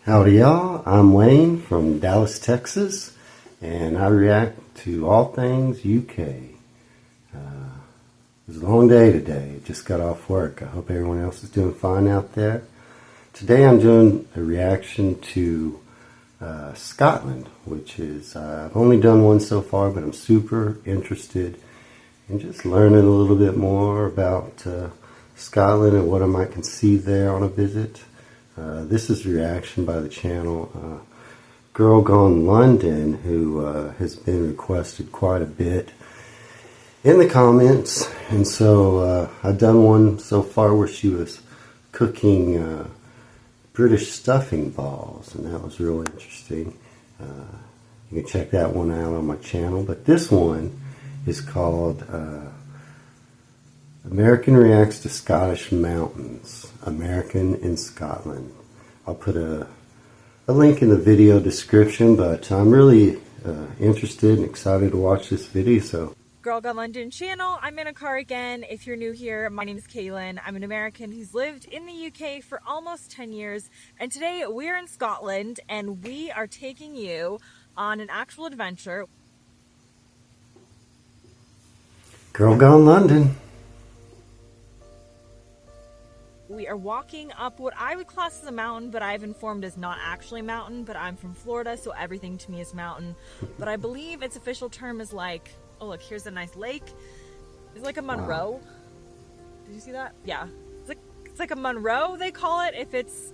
Howdy y'all, I'm Wayne from Dallas, Texas, and I react to all things UK. It was a long day today, just got off work. I hope everyone else is doing fine out there. Today I'm doing a reaction to Scotland, which is, I've only done one so far, but I'm super interested in just learning a little bit more about Scotland and what I might conceive there on a visit. This is a reaction by the channel Girl Gone London, who has been requested quite a bit in the comments. And so I've done one so far where she was cooking British stuffing balls, and that was real interesting. You can check that one out on my channel. But this one is called American Reacts to Scottish Mountains, American in Scotland. I'll put a link in the video description, but I'm really interested and excited to watch this video. So, Girl Gone London channel, I'm in a car again. If you're new here, my name is Kaylin. I'm an American who's lived in the UK for almost 10 years, and today we're in Scotland and we are taking you on an actual adventure. Girl Gone London. We are walking up what I would class as a mountain, but I've informed is not actually a mountain, but I'm from Florida, so everything to me is mountain. But I believe its official term is like, oh look, here's a nice lake. It's like a Monroe. Wow. Did you see that? Yeah. It's like a Monroe, they call it, if it's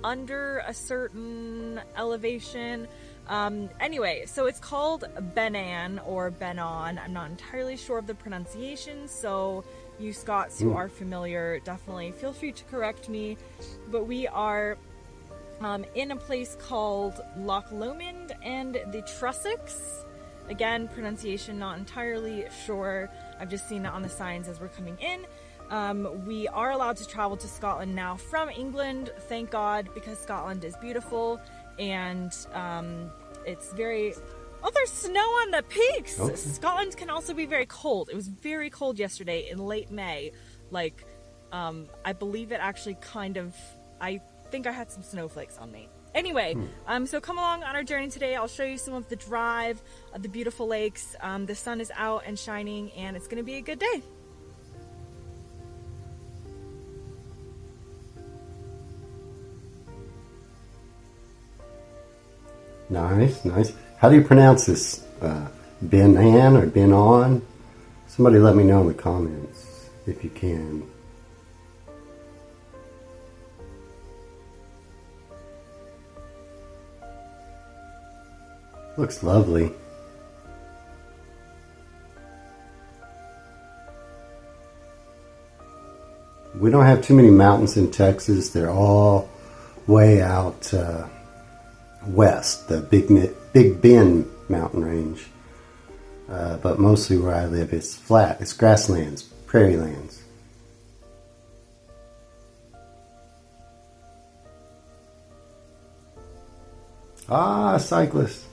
under a certain elevation. Anyway, so it's called Benan or Benon. I'm not entirely sure of the pronunciation, so you Scots who are familiar, definitely feel free to correct me. But we are in a place called Loch Lomond and the Trossachs. Again, pronunciation not entirely sure. I've just seen it on the signs as we're coming in. We are allowed to travel to Scotland now from England, thank God, because Scotland is beautiful and it's very... Oh, there's snow on the peaks! Okay. Scotland can also be very cold. It was very cold yesterday in late May. Like, I believe it actually kind of... I think I had some snowflakes on me. Anyway, so come along on our journey today. I'll show you some of the drive, the beautiful lakes. The sun is out and shining, and it's going to be a good day. Nice, nice. How do you pronounce this? Benan or Benon? Somebody let me know in the comments if you can. Looks lovely. We don't have too many mountains in Texas. They're all way out west, the Big Bend mountain range. But mostly where I live, it's flat. It's grasslands, prairie lands. Ah, cyclists.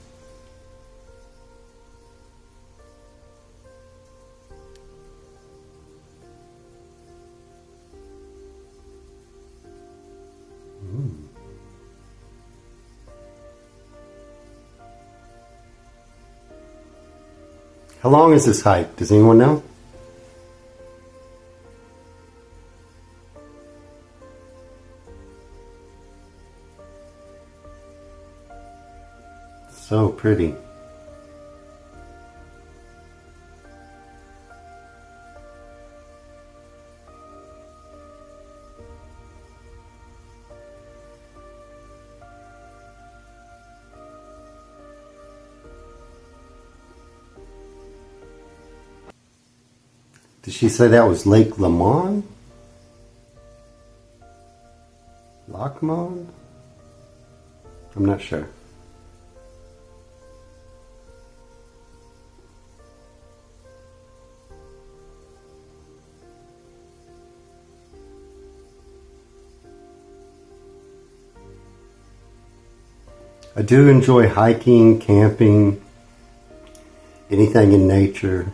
How long is this hike? Does anyone know? So pretty. Did she say that was Lake Lomond? Lochmond? I'm not sure. I do enjoy hiking, camping, anything in nature.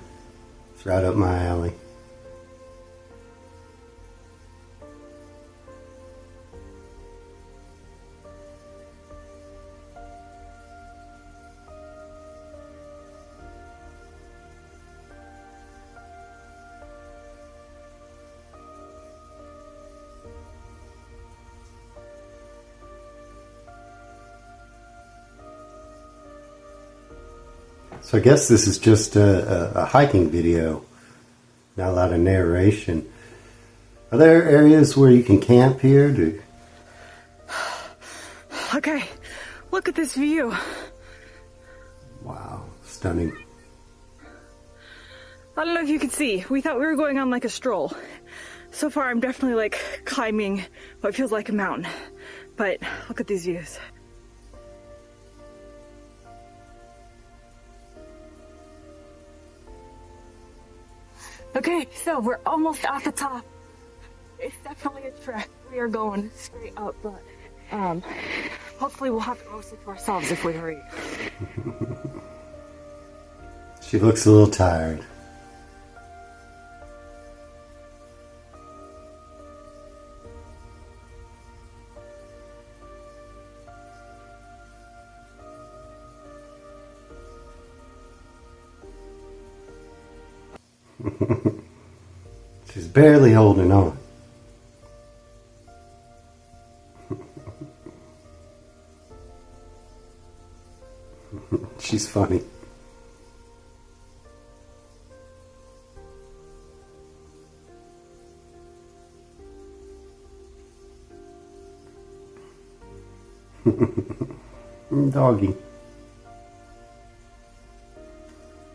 It's right up my alley. So I guess this is just a hiking video, not a lot of narration. Are there areas where you can camp here? Okay, look at this view. Wow, stunning. I don't know if you can see. We thought we were going on like a stroll. So far, I'm definitely like climbing what feels like a mountain. But look at these views. Okay, so we're almost at the top. It's definitely a trek. We are going straight up, but hopefully we'll have it mostly to ourselves if we hurry. She looks a little tired. She's barely holding on. She's funny. Doggy.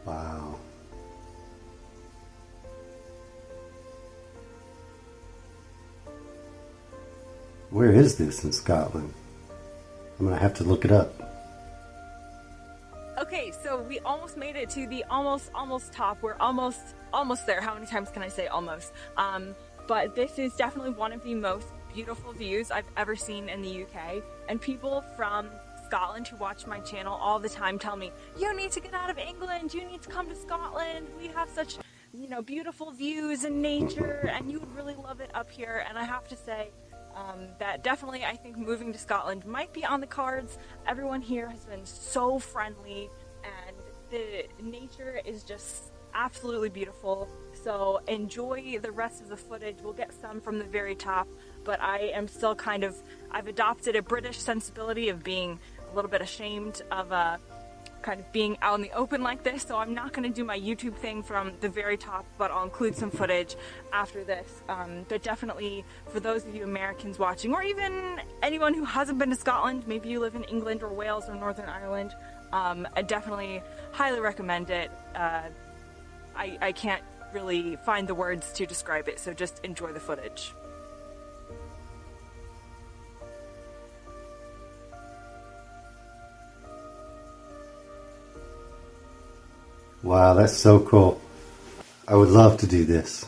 Wow. Where is this in Scotland? I'm gonna have to look it up. Okay, so we almost made it to the almost top. We're almost there. How many times can I say almost? But this is definitely one of the most beautiful views I've ever seen in the UK. And people from Scotland who watch my channel all the time tell me, you need to get out of England. You need to come to Scotland. We have such, beautiful views and nature, and you would really love it up here. And I have to say, that definitely, I think moving to Scotland might be on the cards. Everyone here has been so friendly, and the nature is just absolutely beautiful. So enjoy the rest of the footage. We'll get some from the very top, but I am still I've adopted a British sensibility of being a little bit ashamed of kind of being out in the open like this, so I'm not going to do my YouTube thing from the very top, but I'll include some footage after this. But definitely, for those of you Americans watching, or even anyone who hasn't been to Scotland, maybe you live in England or Wales or Northern Ireland, I definitely highly recommend it. I can't really find the words to describe it, so just enjoy the footage. Wow, that's so cool. I would love to do this.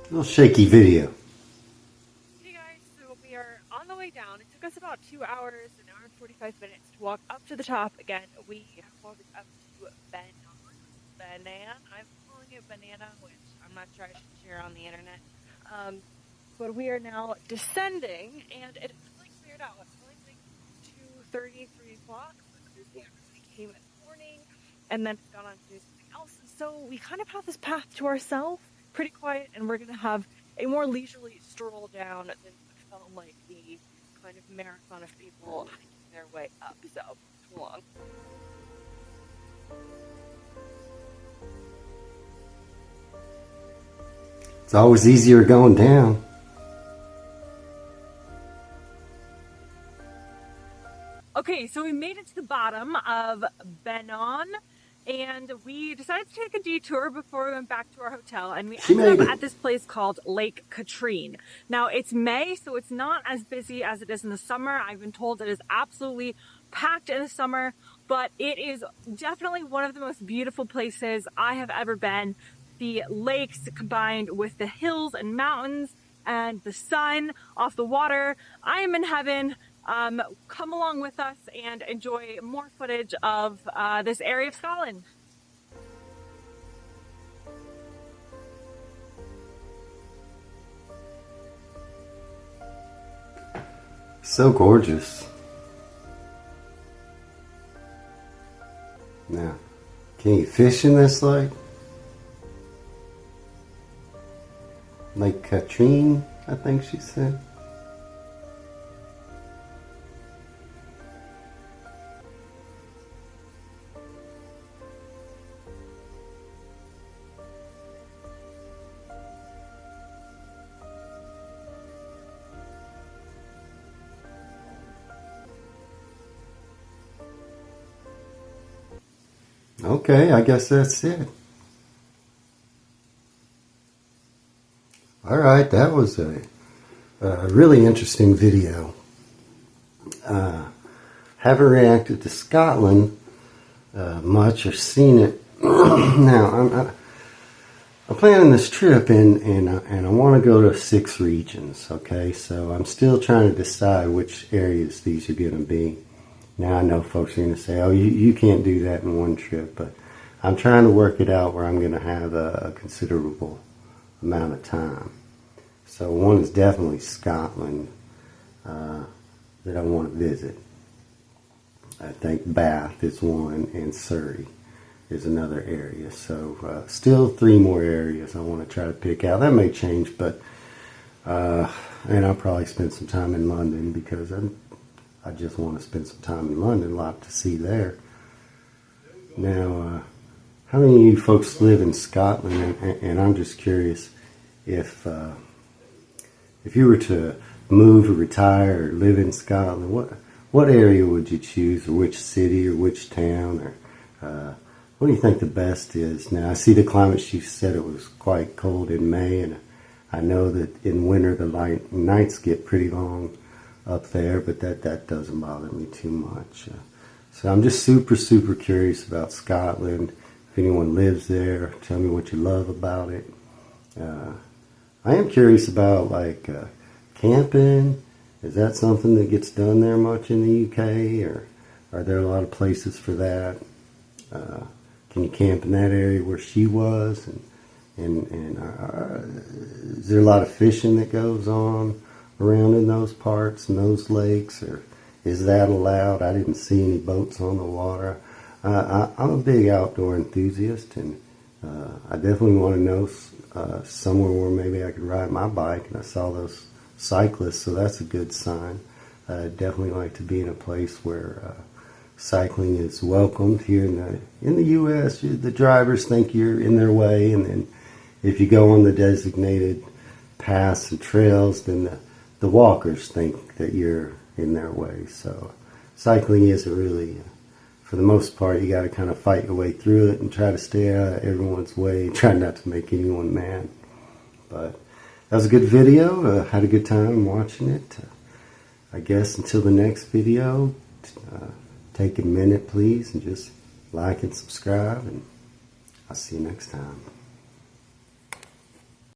A little shaky video. Hey guys, so we are on the way down. It took us about 2 hours, an hour and 45 minutes to walk up to the top. Again, we have walked up to Banana. I'm calling it Banana, which I'm not sure I should share on the internet. But we are now descending, and it's like cleared out. It's only like 2:30, 3 o'clock. Everybody came in the morning, and then it's gone on to do something else. And so we kind of have this path to ourselves. Pretty quiet, and we're going to have a more leisurely stroll down than what felt like the kind of marathon of people hiking their way up. So, come along. It's always easier going down. Okay, so we made it to the bottom of Bannon, and we decided to take a detour before we went back to our hotel, and we ended up at this place called Lake Katrine. Now, it's May, so it's not as busy as it is in the summer. I've been told it is absolutely packed in the summer, but it is definitely one of the most beautiful places I have ever been. The lakes combined with the hills and mountains and the sun off the water. I am in heaven. Come along with us and enjoy more footage of this area of Scotland. So gorgeous. Now, can you fish in this lake? Lake Katrine, I think she said. Okay, I guess that's it. All right, that was a really interesting video. Haven't reacted to Scotland much or seen it. Now, I'm planning this trip and I want to go to 6 regions, okay? So I'm still trying to decide which areas these are going to be. Now I know folks are going to say, oh, you can't do that in one trip, but I'm trying to work it out where I'm going to have a considerable amount of time. So one is definitely Scotland that I want to visit. I think Bath is one, and Surrey is another area. So still 3 more areas I want to try to pick out. That may change, but and I'll probably spend some time in London because I just want to spend some time in London. A lot to see there. Now, how many of you folks live in Scotland? And I'm just curious if you were to move or retire or live in Scotland, what area would you choose, or which city or which town, or what do you think the best is? Now, I see the climate chief said it was quite cold in May, and I know that in winter the nights get pretty long up there, but that doesn't bother me too much. So I'm just super curious about Scotland. If anyone lives there, tell me what you love about it. I am curious about like camping. Is that something that gets done there much in the UK, or are there a lot of places for that? Can you camp in that area where she was? And is there a lot of fishing that goes on around in those parts and those lakes, or is that allowed? I didn't see any boats on the water. I'm a big outdoor enthusiast, and I definitely want to know somewhere where maybe I could ride my bike, and I saw those cyclists, so that's a good sign. I'd definitely like to be in a place where cycling is welcomed. Here in the U.S., the drivers think you're in their way, and then if you go on the designated paths and trails, then the walkers think that you're in their way. So cycling isn't really, for the most part, you got to kind of fight your way through it and try to stay out of everyone's way, try not to make anyone mad. But that was a good video. Had a good time watching it. I guess until the next video, take a minute, please, and just like and subscribe, and I'll see you next time.